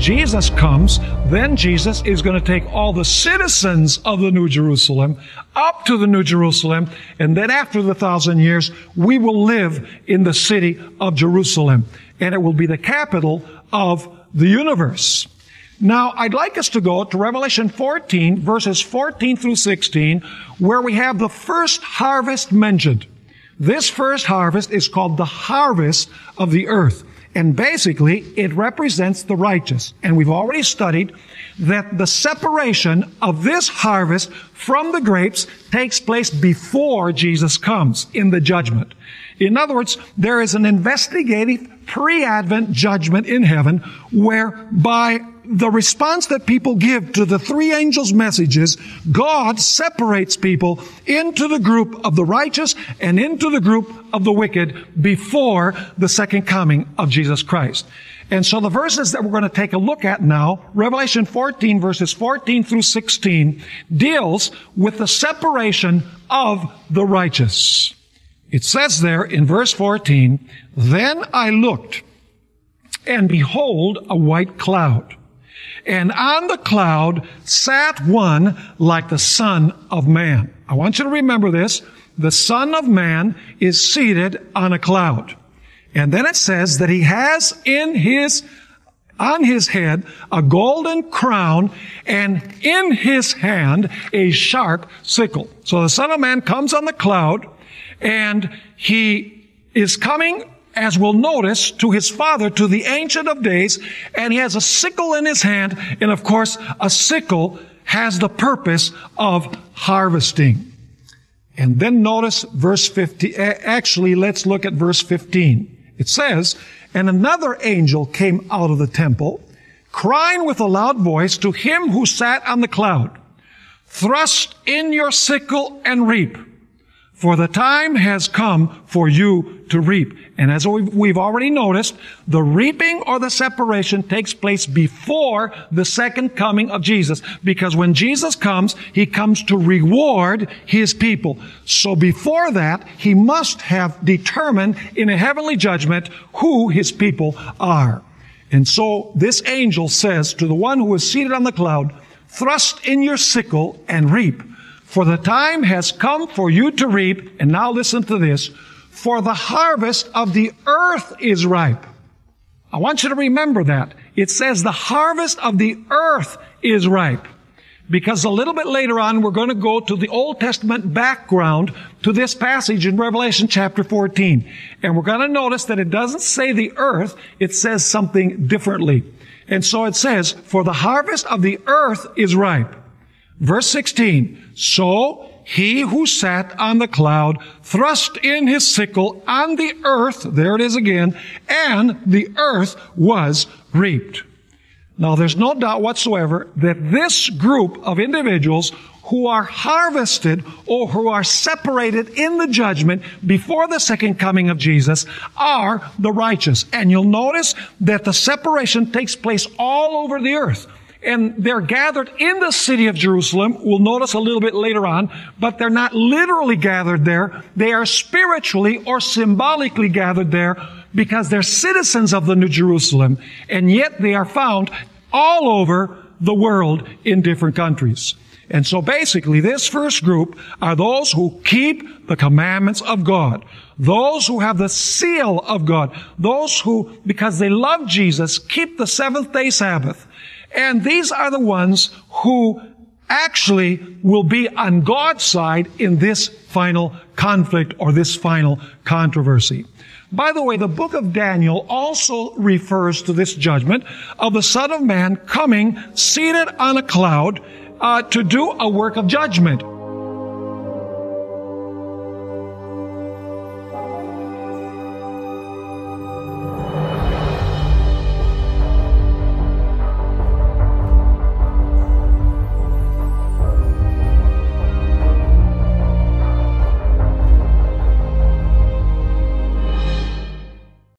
Jesus comes, then Jesus is going to take all the citizens of the New Jerusalem up to the New Jerusalem, and then after the 1,000 years, we will live in the city of Jerusalem, and it will be the capital of the universe. Now, I'd like us to go to Revelation 14, verses 14 through 16, where we have the first harvest mentioned. This first harvest is called the harvest of the earth. And basically, it represents the righteous. And we've already studied that the separation of this harvest from the grapes takes place before Jesus comes in the judgment. In other words, there is an investigative pre-Advent judgment in heaven whereby the response that people give to the three angels' messages, God separates people into the group of the righteous and into the group of the wicked before the second coming of Jesus Christ. And so the verses that we're going to take a look at now, Revelation 14, verses 14 through 16, deals with the separation of the righteous. It says there in verse 14, "Then I looked, and behold, a white cloud. And on the cloud sat one like the Son of Man." I want you to remember this. The Son of Man is seated on a cloud. And then it says that he has on his head a golden crown, and in his hand a sharp sickle. So the Son of Man comes on the cloud, and he is coming, as we'll notice, to his Father, to the Ancient of Days, and he has a sickle in his hand, and of course, a sickle has the purpose of harvesting. And then notice verse 15. Actually, let's look at verse 15. It says, "And another angel came out of the temple, crying with a loud voice to him who sat on the cloud, 'Thrust in your sickle and reap, for the time has come for you to reap.'" And as we've already noticed, the reaping or the separation takes place before the second coming of Jesus. Because when Jesus comes, he comes to reward his people. So before that, he must have determined in a heavenly judgment who his people are. And so this angel says to the one who is seated on the cloud, "Thrust in your sickle and reap, for the time has come for you to reap." And now listen to this. "For the harvest of the earth is ripe." I want you to remember that. It says the harvest of the earth is ripe. Because a little bit later on, we're going to go to the Old Testament background to this passage in Revelation chapter 14. And we're going to notice that it doesn't say the earth, it says something differently. And so it says, "For the harvest of the earth is ripe." Verse 16, "So he who sat on the cloud thrust in his sickle on the earth," there it is again, "and the earth was reaped." Now there's no doubt whatsoever that this group of individuals who are harvested or who are separated in the judgment before the second coming of Jesus are the righteous. And you'll notice that the separation takes place all over the earth. And they're gathered in the city of Jerusalem. We'll notice a little bit later on, but they're not literally gathered there. They are spiritually or symbolically gathered there because they're citizens of the New Jerusalem, and yet they are found all over the world in different countries. And so basically, this first group are those who keep the commandments of God. Those who have the seal of God. Those who, because they love Jesus, keep the seventh-day Sabbath. And these are the ones who actually will be on God's side in this final conflict or this final controversy. By the way, the book of Daniel also refers to this judgment of the Son of Man coming seated on a cloud to do a work of judgment.